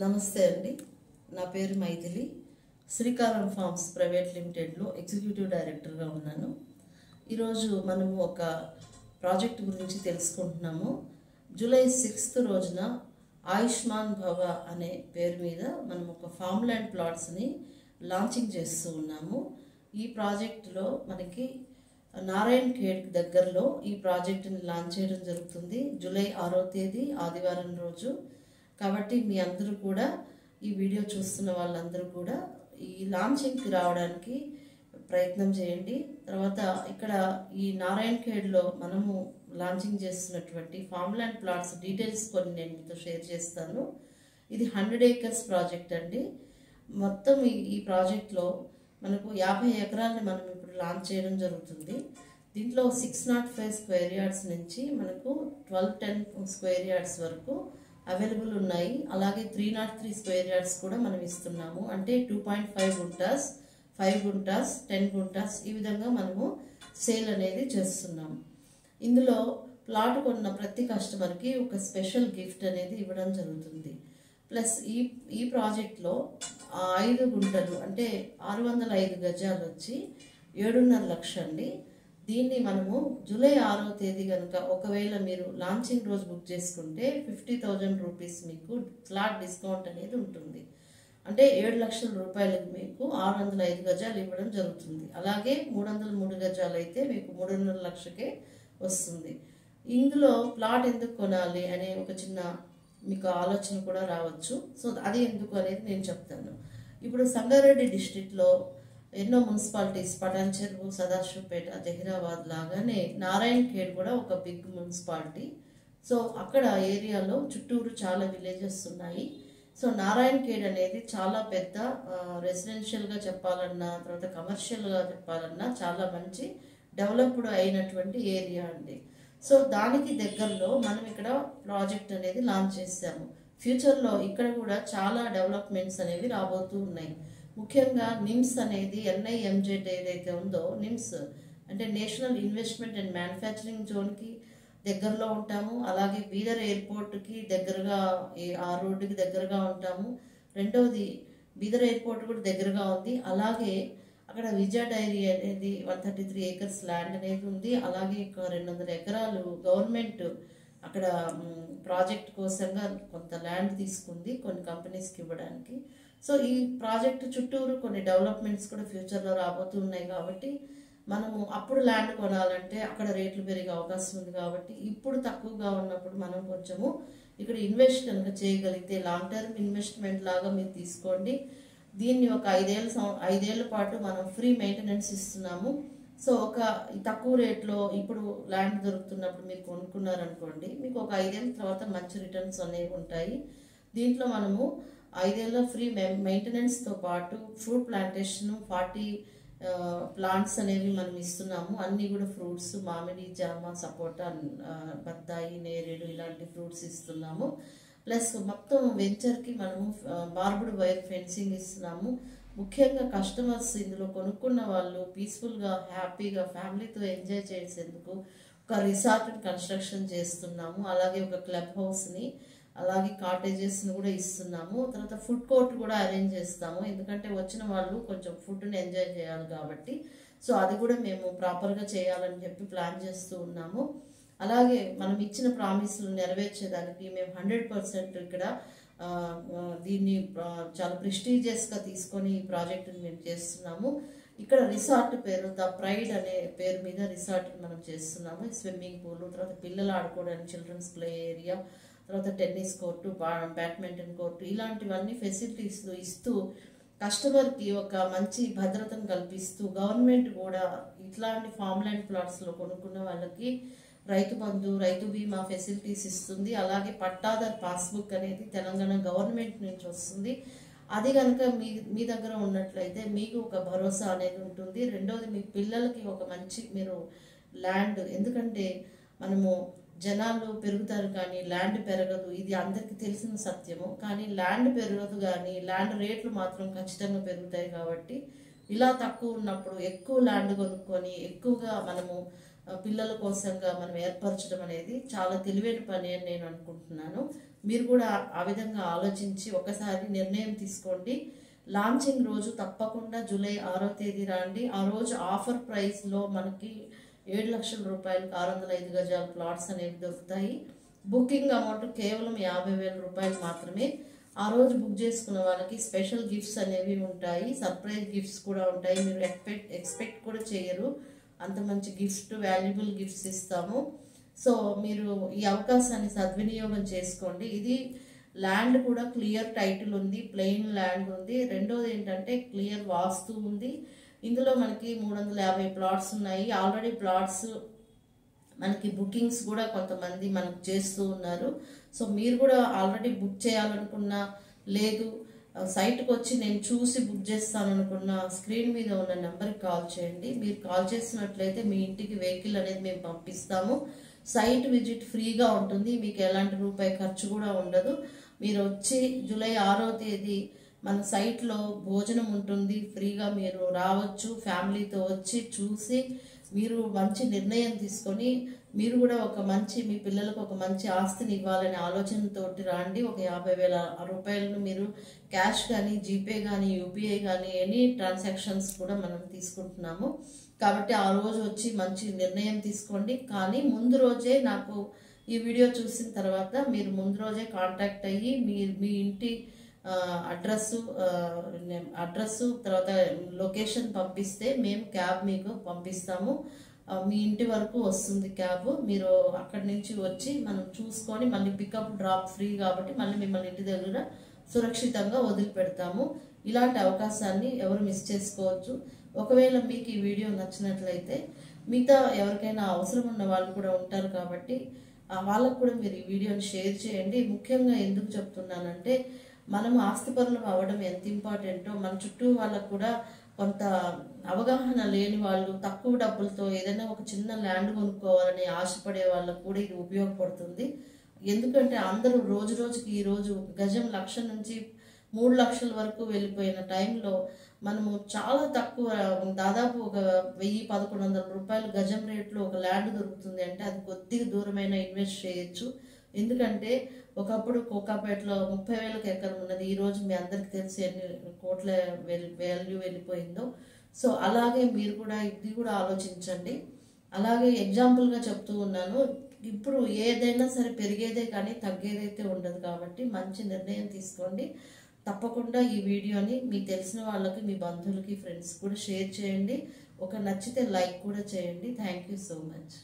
నమస్తే అండి. నా పేరు మైథిలి. శ్రీకారం ఫార్మ్స్ ప్రైవేట్ లిమిటెడ్లో ఎగ్జిక్యూటివ్ డైరెక్టర్గా ఉన్నాను. ఈరోజు మనము ఒక ప్రాజెక్ట్ గురించి తెలుసుకుంటున్నాము. జూలై 6 రోజున ఆయుష్మాన్ భవ అనే పేరు మీద మనం ఒక ఫామ్ ల్యాండ్ ప్లాట్స్ని లాంచింగ్ చేస్తూ ఉన్నాము. ఈ ప్రాజెక్టులో మనకి నారాయణ్ ఖేడ్ దగ్గరలో ఈ ప్రాజెక్టుని లాంచ్ చేయడం జరుగుతుంది. జూలై 6వ తేదీ ఆదివారం రోజు. కాబట్టి మీ అందరూ కూడా ఈ వీడియో చూస్తున్న వాళ్ళందరూ కూడా ఈ లాంచింగ్కి రావడానికి ప్రయత్నం చేయండి. తర్వాత ఇక్కడ ఈ నారాయణ్ ఖేడ్లో మనము లాంచింగ్ చేస్తున్నటువంటి ఫామ్ ల్యాండ్ ప్లాట్స్ డీటెయిల్స్ కొన్ని నేను మీతో షేర్ చేస్తాను. ఇది 100 acres ప్రాజెక్ట్ అండి. మొత్తం ఈ ప్రాజెక్ట్లో మనకు 50 ఎకరాలని మనం ఇప్పుడు లాంచ్ చేయడం జరుగుతుంది. దీంట్లో 605 స్క్వేర్ యార్డ్స్ నుంచి మనకు 1210 స్క్వేర్ యార్డ్స్ వరకు అవైలబుల్ ఉన్నాయి. అలాగే 303 స్క్వేర్ యార్డ్స్ కూడా మనం ఇస్తున్నాము. అంటే 2.5 గుంటాస్, 5 గుంటాస్, 10 గుంటాస్ ఈ విధంగా మనము సేల్ అనేది చేస్తున్నాము. ఇందులో ప్లాట్ కొన్న ప్రతి కస్టమర్కి ఒక స్పెషల్ గిఫ్ట్ అనేది ఇవ్వడం జరుగుతుంది. ప్లస్ ఈ ప్రాజెక్ట్లో 5 గుంటలు అంటే 605 గజాలు వచ్చి 7.5 లక్షలు అండి. దీన్ని మనము జూలై 6వ తేదీ కనుక ఒకవేళ మీరు లాంచింగ్ రోజు బుక్ చేసుకుంటే 50,000 రూపీస్ మీకు ఫ్లాట్ డిస్కౌంట్ అనేది ఉంటుంది. అంటే 7 లక్షల రూపాయలకు మీకు 605 గజాలు ఇవ్వడం జరుగుతుంది. అలాగే 303 గజాలు అయితే మీకు 3.5 లక్షకే వస్తుంది. ఇందులో ప్లాట్ ఎందుకు కొనాలి అనే ఒక చిన్న మీకు ఆలోచన కూడా రావచ్చు. సో అది ఎందుకు అనేది నేను చెప్తాను. ఇప్పుడు సంగారెడ్డి డిస్ట్రిక్ట్లో ఎన్నో మున్సిపాలిటీస్, పటాన్ చెరువు, సదాశివపేట, జహీరాబాద్ లాగానే నారాయణ్ ఖేడ్ కూడా ఒక బిగ్ మున్సిపాలిటీ. సో అక్కడ ఏరియాలో చుట్టూరు చాలా విలేజెస్ ఉన్నాయి. సో నారాయణ్ ఖేడ్ అనేది చాలా పెద్ద రెసిడెన్షియల్గా చెప్పాలన్నా, తర్వాత కమర్షియల్గా చెప్పాలన్నా చాలా మంచి డెవలప్డ్ అయినటువంటి ఏరియా అండి. సో దానికి దగ్గరలో మనం ఇక్కడ ప్రాజెక్ట్ అనేది లాంచ్ చేసాము. ఫ్యూచర్లో ఇక్కడ కూడా చాలా డెవలప్మెంట్స్ అనేవి రాబోతూ ఉన్నాయి. ముఖ్యంగా నిమ్స్ అనేది NIMZ ఏదైతే ఉందో, నిమ్స్ అంటే నేషనల్ ఇన్వెస్ట్మెంట్ అండ్ మ్యానుఫ్యాక్చరింగ్ జోన్కి దగ్గరలో ఉంటాము. అలాగే బీదర్ ఎయిర్పోర్ట్కి దగ్గరగా ఆ రోడ్డుకి దగ్గరగా ఉంటాము. రెండవది బీదర్ ఎయిర్పోర్ట్ కూడా దగ్గరగా ఉంది. అలాగే అక్కడ విజయ డైరీ అనేది 133 acres ల్యాండ్ అనేది ఉంది. అలాగే 200 ఎకరాలు గవర్నమెంట్ అక్కడ ప్రాజెక్ట్ కోసంగా కొంత ల్యాండ్ తీసుకుంది కొన్ని కంపెనీస్కి ఇవ్వడానికి. సో ఈ ప్రాజెక్ట్ చుట్టూరు కొన్ని డెవలప్మెంట్స్ కూడా ఫ్యూచర్లో రాబోతున్నాయి. కాబట్టి మనము అప్పుడు ల్యాండ్ కొనాలంటే అక్కడ రేట్లు పెరిగే అవకాశం ఉంది. కాబట్టి ఇప్పుడు తక్కువగా ఉన్నప్పుడు మనం కొంచెము ఇక్కడ ఇన్వెస్ట్ కనుక చేయగలిగితే లాంగ్ టర్మ్ ఇన్వెస్ట్మెంట్ లాగా మీరు తీసుకోండి. దీన్ని ఒక 5 ఏళ్ల పాటు మనం ఫ్రీ మెయింటెనెన్స్ ఇస్తున్నాము. సో ఒక తక్కువ రేట్లో ఇప్పుడు ల్యాండ్ దొరుకుతున్నప్పుడు మీరు కొనుక్కున్నారనుకోండి, మీకు ఒక 5 ఏళ్ళ తర్వాత మంచి రిటర్న్స్ అనేవి ఉంటాయి. దీంట్లో మనము 5 ఏళ్ళ ఫ్రీ మెయింటెనెన్స్తో పాటు ఫ్రూట్ ప్లాంటేషన్ 40 ప్లాంట్స్ అనేవి మనం ఇస్తున్నాము. అన్నీ కూడా ఫ్రూట్స్, మామిడి, జామ, సపోటా, బత్తాయి, నేరేడు ఇలాంటి ఫ్రూట్స్ ఇస్తున్నాము. ప్లస్ మొత్తం వెంచర్కి మనము బార్బుడ్ వైర్ ఫెన్సింగ్ ఇస్తున్నాము. ముఖ్యంగా కస్టమర్స్ ఇందులో కొనుక్కున్న వాళ్ళు పీస్ఫుల్గా, హ్యాపీగా ఫ్యామిలీతో ఎంజాయ్ చేసేందుకు ఒక రిసార్ట్ని కన్స్ట్రక్షన్ చేస్తున్నాము. అలాగే ఒక క్లబ్ హౌస్ని, అలాగే కాటేజెస్ని కూడా ఇస్తున్నాము. తర్వాత ఫుడ్ కోర్ట్ కూడా అరేంజ్ చేస్తాము. ఎందుకంటే వచ్చిన వాళ్ళు కొంచెం ఫుడ్ని ఎంజాయ్ చేయాలి కాబట్టి. సో అది కూడా మేము ప్రాపర్గా చేయాలని చెప్పి ప్లాన్ చేస్తూ ఉన్నాము. అలాగే మనం ఇచ్చిన ప్రామిస్లు నెరవేర్చేదానికి మేము 100% ఇక్కడ దీన్ని చాలా ప్రెస్టీజియస్గా తీసుకొని ఈ ప్రాజెక్టుని మేము చేస్తున్నాము. ఇక్కడ రిసార్ట్ పేరు ద ప్రైడ్ అనే పేరు మీద రిసార్ట్ మనం చేస్తున్నాము. స్విమ్మింగ్ పూల్, తర్వాత పిల్లలు ఆడుకోవడానికి చిల్డ్రన్స్ ప్లే ఏరియా, తర్వాత టెన్నిస్ కోర్టు, బ్యాడ్మింటన్ కోర్టు ఇలాంటివన్నీ ఫెసిలిటీస్ ఇస్తూ కస్టమర్కి ఒక మంచి భద్రతను కల్పిస్తూ గవర్నమెంట్ కూడా ఇట్లాంటి ఫామ్ ల్యాండ్ ప్లాట్స్లో కొనుక్కున్న వాళ్ళకి రైతు బంధు, రైతు బీమా ఫెసిలిటీస్ ఇస్తుంది. అలాగే పట్టాదార్ పాస్బుక్ అనేది తెలంగాణ గవర్నమెంట్ నుంచి వస్తుంది. అది కనుక మీ దగ్గర ఉన్నట్లయితే మీకు ఒక భరోసా అనేది ఉంటుంది. రెండవది మీ పిల్లలకి ఒక మంచి మీరు ల్యాండ్, ఎందుకంటే మనము జనాలు పెరుగుతారు కానీ ల్యాండ్ పెరగదు, ఇది అందరికీ తెలిసిన సత్యము. కానీ ల్యాండ్ పెరగదు కానీ ల్యాండ్ రేట్లు మాత్రం ఖచ్చితంగా పెరుగుతాయి. కాబట్టి ఇలా తక్కువ ఉన్నప్పుడు ఎక్కువ ల్యాండ్ కొనుక్కొని ఎక్కువగా మనము పిల్లల కోసంగా మనం ఏర్పరచడం అనేది చాలా తెలివైన పని అని నేను అనుకుంటున్నాను. మీరు కూడా ఆ విధంగా ఆలోచించి ఒకసారి నిర్ణయం తీసుకోండి. లాంచింగ్ రోజు తప్పకుండా జూలై 6వ తేదీ రండి. ఆ రోజు ఆఫర్ ప్రైస్లో మనకి 7 లక్షల రూపాయలకు 605 గజాల ప్లాట్స్ అనేవి దొరుకుతాయి. బుకింగ్ అమౌంట్ కేవలం 50,000 రూపాయలు మాత్రమే. ఆ రోజు బుక్ చేసుకున్న వాళ్ళకి స్పెషల్ గిఫ్ట్స్ అనేవి ఉంటాయి, సర్ప్రైజ్ గిఫ్ట్స్ కూడా ఉంటాయి. మీరు ఎక్స్పెక్ట్ కూడా చేయరు అంత మంచి గిఫ్ట్, వాల్యుబుల్ గిఫ్ట్స్ ఇస్తాము. సో మీరు ఈ అవకాశాన్ని సద్వినియోగం చేసుకోండి. ఇది ల్యాండ్ కూడా క్లియర్ టైటిల్ ఉంది, ప్లెయిన్ ల్యాండ్ ఉంది. రెండోది ఏంటంటే క్లియర్ వాస్తు ఉంది. ఇందులో మనకి 350 ప్లాట్స్ ఉన్నాయి. ఆల్రెడీ ప్లాట్స్ మనకి బుకింగ్స్ కూడా కొంతమంది మనకు చేస్తూ ఉన్నారు. సో మీరు కూడా ఆల్రెడీ బుక్ చేయాలనుకున్నా, లేదు సైట్కి వచ్చి నేను చూసి బుక్ చేస్తాను అనుకున్న, స్క్రీన్ మీద ఉన్న నెంబర్కి కాల్ చేయండి. మీరు కాల్ చేసినట్లయితే మీ ఇంటికి వెహికల్ అనేది మేము పంపిస్తాము. సైట్ విజిట్ ఫ్రీగా ఉంటుంది, మీకు ఎలాంటి రూపాయి ఖర్చు కూడా ఉండదు. మీరు వచ్చి జూలై 6వ తేదీ మన సైట్లో భోజనం ఉంటుంది, ఫ్రీగా మీరు రావచ్చు. ఫ్యామిలీతో వచ్చి చూసి మీరు మంచి నిర్ణయం తీసుకొని మీరు కూడా ఒక మంచి, మీ పిల్లలకు ఒక మంచి ఆస్తిని ఇవ్వాలనే ఆలోచనతోటి రండి. ఒక 50,000 రూపాయలను మీరు క్యాష్ కానీ, జీపే కానీ, యూపీఐ కానీ ఎనీ ట్రాన్సాక్షన్స్ కూడా మనం తీసుకుంటున్నాము. కాబట్టి ఆ రోజు వచ్చి మంచి నిర్ణయం తీసుకోండి. కానీ ముందు రోజే నాకు ఈ వీడియో చూసిన తర్వాత మీరు ముందు రోజే కాంటాక్ట్ అయ్యి మీ ఇంటి అడ్రస్సు తర్వాత లొకేషన్ పంపిస్తే మేము క్యాబ్ మీకు పంపిస్తాము. మీ ఇంటి వరకు వస్తుంది క్యాబ్. మీరు అక్కడి నుంచి వచ్చి మనం చూసుకొని మళ్ళీ పికప్ డ్రాప్ ఫ్రీ కాబట్టి మళ్ళీ మిమ్మల్ని ఇంటి దగ్గర సురక్షితంగా వదిలిపెడతాము. ఇలాంటి అవకాశాన్ని ఎవరు మిస్ చేసుకోవచ్చు. ఒకవేళ మీకు ఈ వీడియో నచ్చినట్లయితే మిగతా ఎవరికైనా అవసరం ఉన్న వాళ్ళు కూడా ఉంటారు కాబట్టి వాళ్ళకు కూడా మీరు ఈ వీడియోని షేర్ చేయండి. ముఖ్యంగా ఎందుకు చెప్తున్నానంటే మనం ఆస్తిపరులు అవ్వడం ఎంత ఇంపార్టెంటో మన చుట్టూ వాళ్ళకు కూడా కొంత అవగాహన లేని వాళ్ళు తక్కువ డబ్బులతో ఏదైనా ఒక చిన్న ల్యాండ్ కొనుక్కోవాలని ఆశపడే వాళ్ళకు కూడా ఇది ఉపయోగపడుతుంది. ఎందుకంటే అందరూ రోజు రోజుకి ఈరోజు గజం 1,00,000 నుంచి 3 లక్షల వరకు వెళ్ళిపోయిన టైంలో మనము చాలా తక్కువ, దాదాపు ఒక 1,000-1,100 రూపాయలు గజం రేట్లో ఒక ల్యాండ్ దొరుకుతుంది అంటే అది కొద్దిగా దూరమైన ఇన్వెస్ట్ చేయొచ్చు. ఎందుకంటే ఒకప్పుడు కోకాపేటలో 30,000కి ఎకరం ఉన్నది, ఈరోజు మీ అందరికి తెలిసి ఎన్ని కోట్ల వాల్యూ వెళ్ళిపోయిందో. సో అలాగే మీరు కూడా ఇది కూడా ఆలోచించండి. అలాగే ఎగ్జాంపుల్గా చెప్తూ ఉన్నాను, ఇప్పుడు ఏదైనా సరే పెరిగేదే కానీ తగ్గేదైతే ఉండదు. కాబట్టి మంచి నిర్ణయం తీసుకోండి. తప్పకుండా ఈ వీడియోని మీకు తెలిసిన వాళ్ళకి, మీ బంధువులకి, ఫ్రెండ్స్ కూడా షేర్ చేయండి. ఒక నచ్చితే లైక్ కూడా చేయండి. Thank you so much.